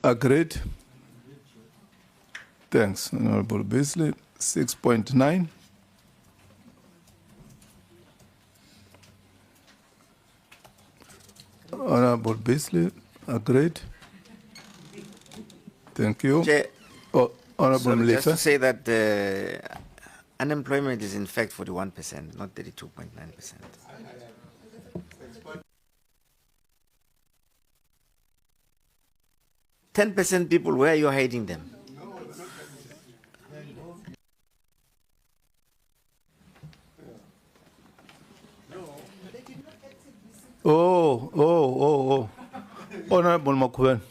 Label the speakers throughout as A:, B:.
A: Agreed. Thanks, Honorable Beasley. 6.9. Honorable Beasley, agreed. Thank you.
B: Chair,
A: Honorable
B: so just to
A: Mlifa.
B: say that unemployment is in fact 41%, not 32.9%. 10% people, where are you hiding them?
A: Oh. Honorable Makuven,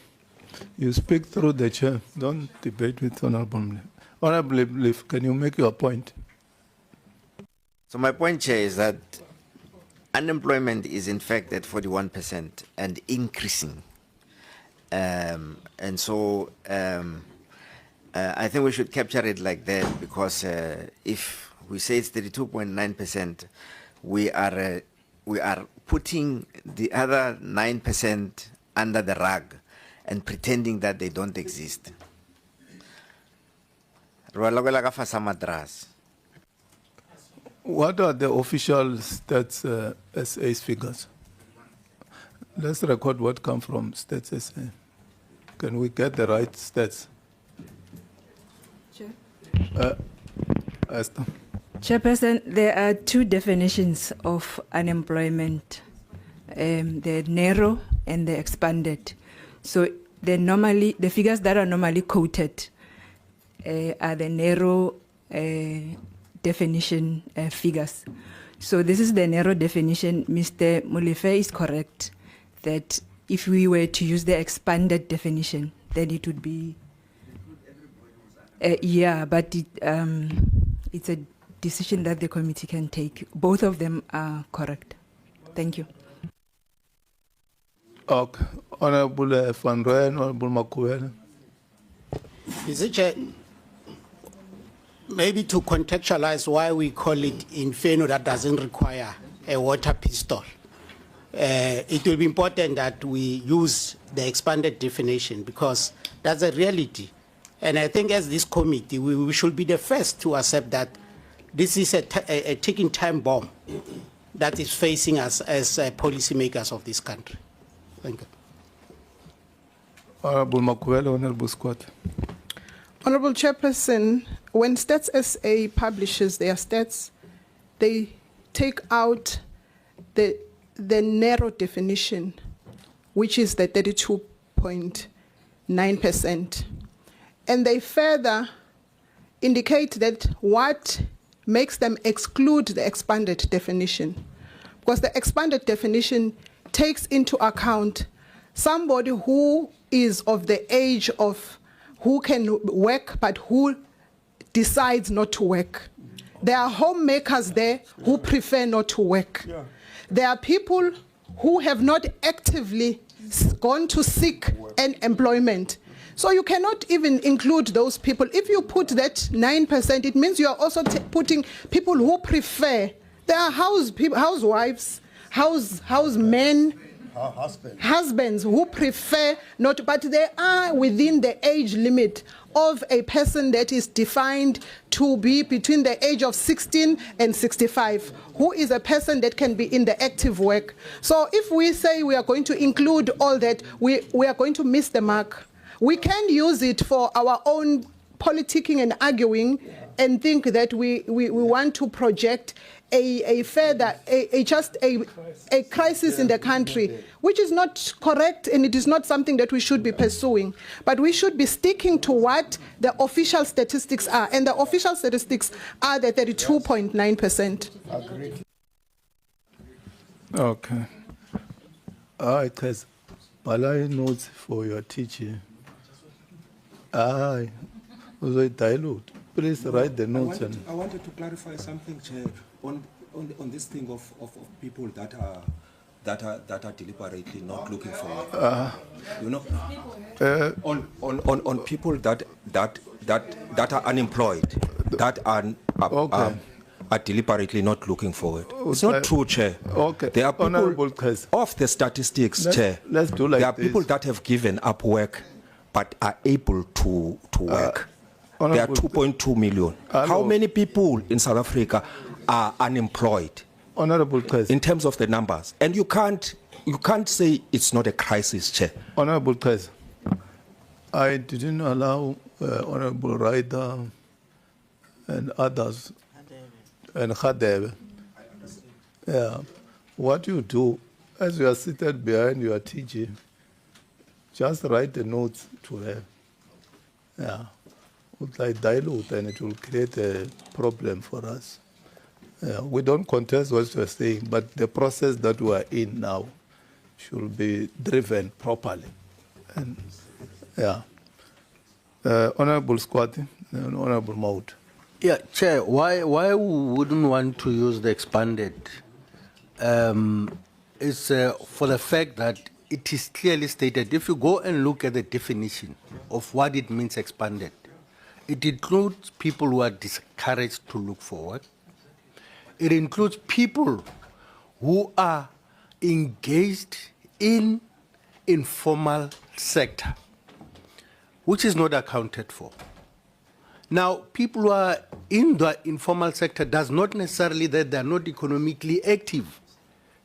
A: you speak through the chair. Don't debate with Honorable Mlifa. Honorable Mlifa, can you make your point?
B: So my point, Chair, is that unemployment is in fact at 41% and increasing. And so I think we should capture it like that, because if we say it's 32.9%, we are putting the other 9% under the rug and pretending that they don't exist.
A: What are the official stats SA's figures? Let's record what comes from Stats SA. Can we get the right stats?
C: Chair.
A: Esther.
C: Chairperson, there are two definitions of unemployment, the narrow and the expanded. So the figures that are normally quoted are the narrow definition figures. So this is the narrow definition. Mr. Mulife is correct that if we were to use the expanded definition, then it would be, yeah, but it's a decision that the committee can take. Both of them are correct. Thank you.
A: Okay. Honorable Van Rooyen, Honorable Makuwele.
D: Mr. Chair, maybe to contextualize why we call it inferno that doesn't require a water pistol, it will be important that we use the expanded definition, because that's a reality. And I think as this committee, we should be the first to accept that this is a ticking time bomb that is facing us as policymakers of this country. Thank you.
A: Honorable Makuwele, Honorable Scott.
E: Honorable Chairperson, when Stats SA publishes their stats, they take out the narrow definition, which is the 32.9%. And they further indicate that what makes them exclude the expanded definition, because the expanded definition takes into account somebody who is of the age of who can work but who decides not to work. There are homemakers there who prefer not to work. Yeah. There are people who have not actively gone to seek an employment. So you cannot even include those people. If you put that 9%, it means you are also putting people who prefer. There are housewives, housemen, husbands who prefer not, but they are within the age limit of a person that is defined to be between the age of 16 and 65, who is a person that can be in the active work. So if we say we are going to include all that, we are going to miss the mark. We can use it for our own politicking and arguing and think that we want to project a crisis in the country, which is not correct, and it is not something that we should be pursuing. But we should be sticking to what the official statistics are, and the official statistics are the 32.9%.
D: Agreed.
A: Okay. It has Malay notes for your teaching. Also dilute. Please write the notes.
F: I wanted to clarify something, Chair, on this thing of people that are deliberately not looking for work. You know, on people that are unemployed, that are deliberately not looking forward. It's not true, Chair.
A: Okay.
F: There are people of the statistics, Chair.
A: Let's do like
F: there are
A: this.
F: people that have given up work but are able to work. There are
A: Honorable-
F: 2.2 million. How
A: Hello.
F: many people in South Africa are unemployed
A: Honorable
F: in
A: President.
F: terms of the numbers? And you can't say it's not a crisis, Chair.
A: Honorable President, I didn't allow Honorable Ryder and others and Khadebe. Yeah. What you do, as you are seated behind your TG, just write the notes to her. Yeah. Would like dilute and it will create a problem for us. We don't contest what you're saying, but the process that we are in now should be driven properly. And yeah. Honorable Squatty and Honorable Maud.
G: Yeah, Chair, why we wouldn't want to use the expanded is for the fact that it is clearly stated. If you go and look at the definition of what it means expanded, it includes people who are discouraged to look for work. It includes people who are engaged in informal sector, which is not accounted for. Now, people who are in the informal sector does not necessarily that they are not economically active.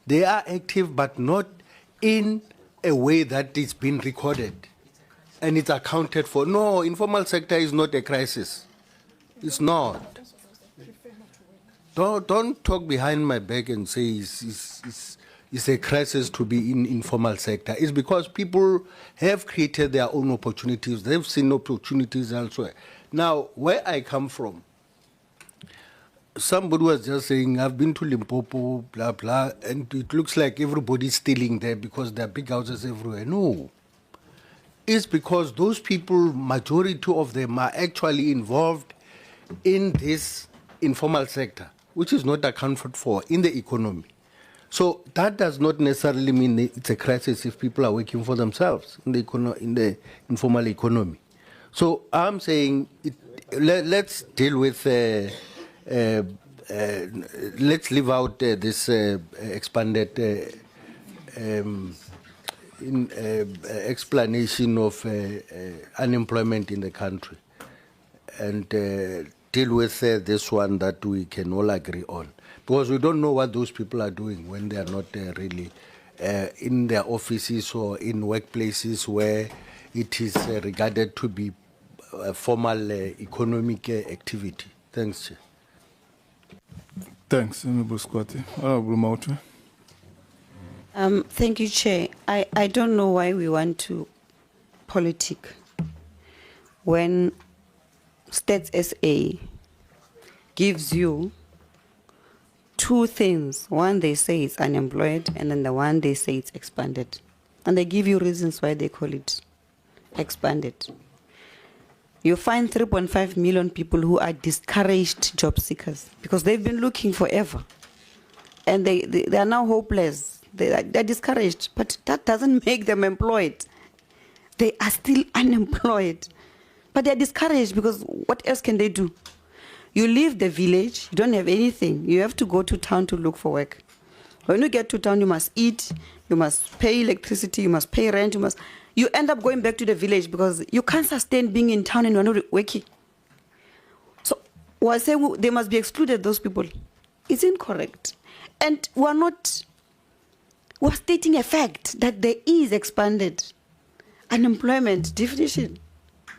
G: They are active, but not in a way that is being recorded and it's accounted for. No, informal sector is not a crisis. It's not. Don't talk behind my back and say it's a crisis to be in informal sector. It's because people have created their own opportunities. They've seen opportunities elsewhere. Now, where I come from, somebody was just saying, I've been to Limpopo, blah, blah, and it looks like everybody's stealing there because there are big houses everywhere. No. It's because those people, majority of them are actually involved in this informal sector, which is not accounted for in the economy. So that does not necessarily mean it's a crisis if people are working for themselves in the informal economy. So I'm saying let's deal with, let's leave out this expanded explanation of unemployment in the country and deal with this one that we can all agree on. Because we don't know what those people are doing when they are not really in their offices or in workplaces where it is regarded to be a formal economic activity. Thanks, Chair.
A: Thanks, Honorable Squatty. Honorable Maud.
H: Thank you, Chair. I don't know why we want to politic when Stats SA gives you two things. One, they say it's unemployed, and then the one they say it's expanded. And they give you reasons why they call it expanded. You find 3.5 million people who are discouraged job seekers because they've been looking forever. And they are now hopeless. They're discouraged, but that doesn't make them employed. They are still unemployed. But they're discouraged because what else can they do? You leave the village, you don't have anything. You have to go to town to look for work. When you get to town, you must eat, you must pay electricity, you must pay rent, you end up going back to the village because you can't sustain being in town and you're not working. So I say they must be excluded, those people. It's incorrect. And we're stating a fact that there is expanded unemployment definition,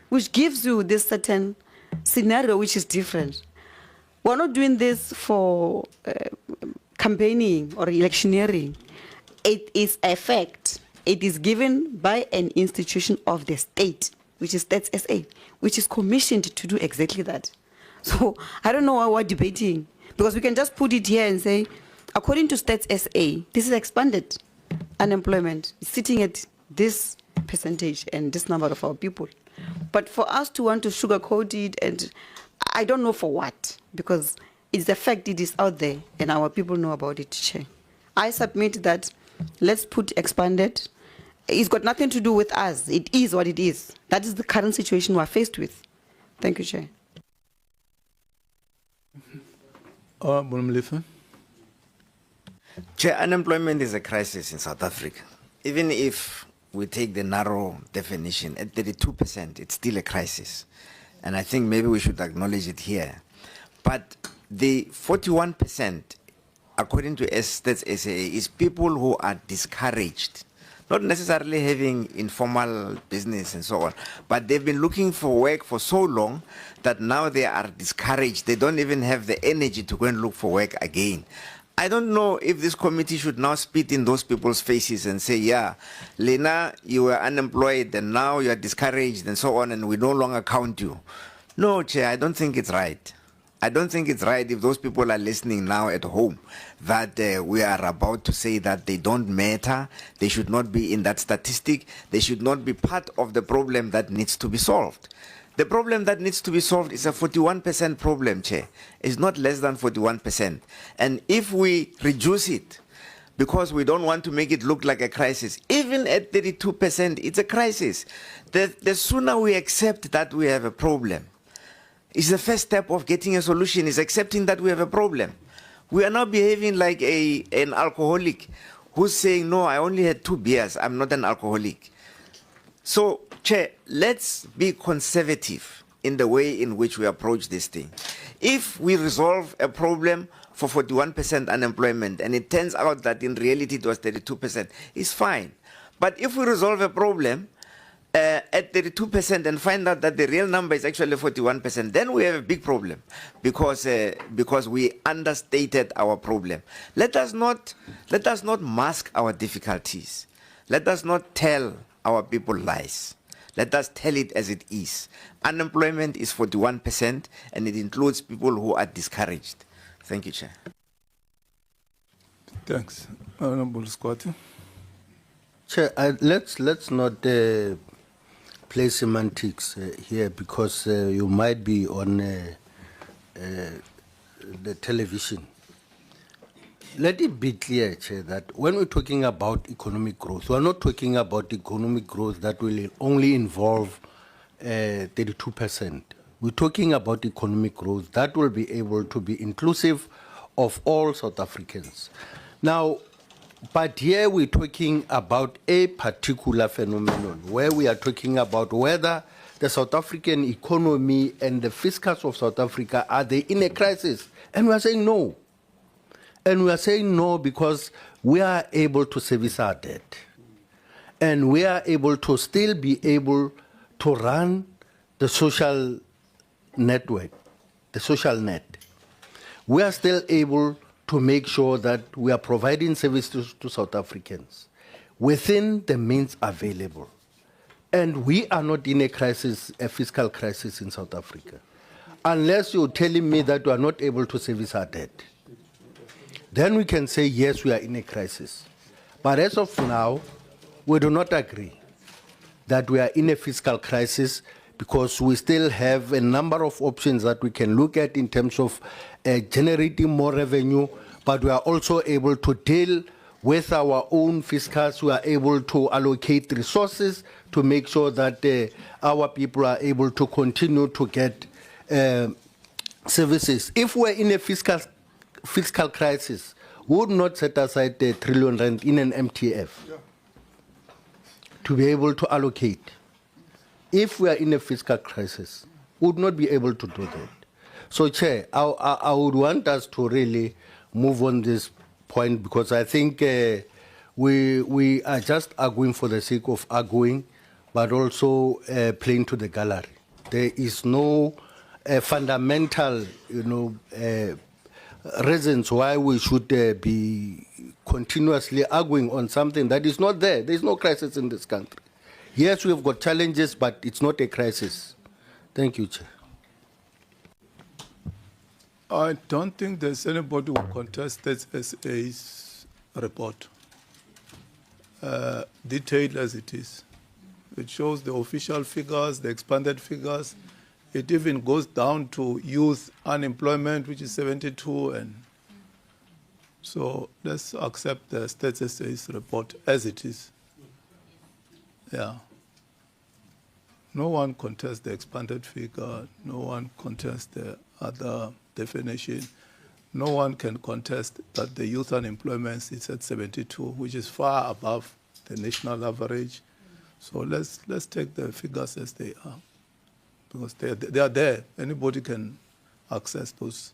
H: which gives you this certain scenario which is different. We're not doing this for campaigning or electioneering. It is a fact. It is given by an institution of the state, which is Stats SA, which is commissioned to do exactly that. So I don't know why we're debating, because we can just put it here and say, according to Stats SA, this is expanded unemployment, sitting at this percentage and this number of our people. But for us to want to sugarcoat it, and I don't know for what, because it's a fact, it is out there, and our people know about it, Chair. I submit that let's put expanded. It's got nothing to do with us. It is what it is. That is the current situation we're faced with. Thank you, Chair.
A: Honorable Mlifa.
B: Chair, unemployment is a crisis in South Africa. Even if we take the narrow definition, at 32%, it's still a crisis. And I think maybe we should acknowledge it here. But the 41%, according to Stats SA, is people who are discouraged, not necessarily having informal business and so on, but they've been looking for work for so long that now they are discouraged. They don't even have the energy to go and look for work again. I don't know if this committee should now spit in those people's faces and say, yeah, Lena, you were unemployed and now you are discouraged and so on, and we no longer count you. No, Chair, I don't think it's right. I don't think it's right if those people are listening now at home that we are about to say that they don't matter, they should not be in that statistic, they should not be part of the problem that needs to be solved. The problem that needs to be solved is a 41% problem, Chair. It's not less than 41%. And if we reduce it, because we don't want to make it look like a crisis, even at 32%, it's a crisis. The sooner we accept that we have a problem, it's the first step of getting a solution, is accepting that we have a problem. We are now behaving like an alcoholic who's saying, no, I only had 2 beers, I'm not an alcoholic. So, Chair, let's be conservative in the way in which we approach this thing. If we resolve a problem for 41% unemployment and it turns out that in reality it was 32%, it's fine. But if we resolve a problem at 32% and find out that the real number is actually 41%, then we have a big problem because we understated our problem. Let us not mask our difficulties. Let us not tell our people lies. Let us tell it as it is. Unemployment is 41% and it includes people who are discouraged. Thank you, Chair.
A: Thanks. Honorable Squatty.
G: Chair, let's not play semantics here because you might be on the television. Let it be clear, Chair, that when we're talking about economic growth, we're not talking about economic growth that will only involve 32%. We're talking about economic growth that will be able to be inclusive of all South Africans. Now, but here we're talking about a particular phenomenon where we are talking about whether the South African economy and the fiscals of South Africa, are they in a crisis? And we are saying no. And we are saying no because we are able to service our debt. And we are able to still be able to run the social network, the social net. We are still able to make sure that we are providing services to South Africans within the means available. And we are not in a crisis, a fiscal crisis in South Africa, unless you're telling me that we are not able to service our debt. Then we can say, yes, we are in a crisis. But as of now, we do not agree that we are in a fiscal crisis because we still have a number of options that we can look at in terms of generating more revenue, but we are also able to deal with our own fiscals. We are able to allocate resources to make sure that our people are able to continue to get services. If we're in a fiscal crisis, we would not set aside the R1 trillion in an MTF to be able to allocate. If we are in a fiscal crisis, we would not be able to do that. So, Chair, I would want us to really move on this point because I think we are just arguing for the sake of arguing, but also playing to the gallery. There is no fundamental, reasons why we should be continuously arguing on something that is not there. There is no crisis in this country. Yes, we have got challenges, but it's not a crisis. Thank you, Chair.
A: I don't think there's anybody who contested SA's report, detailed as it is. It shows the official figures, the expanded figures. It even goes down to youth unemployment, which is 72. And so let's accept the State SA's report as it is. Yeah. No one contests the expanded figure. No one contests the other definition. No one can contest that the youth unemployment is at 72, which is far above the national average. So let's take the figures as they are, because they are there. Anybody can access those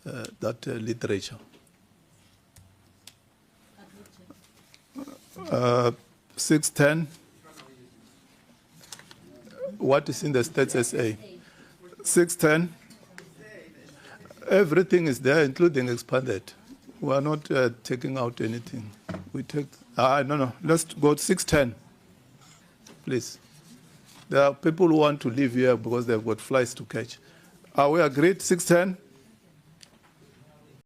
A: that literature. 610. What is in the Stats SA? 610. Everything is there, including expanded. We are not taking out anything. We take, no. Let's go to 610, please. There are people who want to live here because they've got flights to catch. Are we agreed? 610?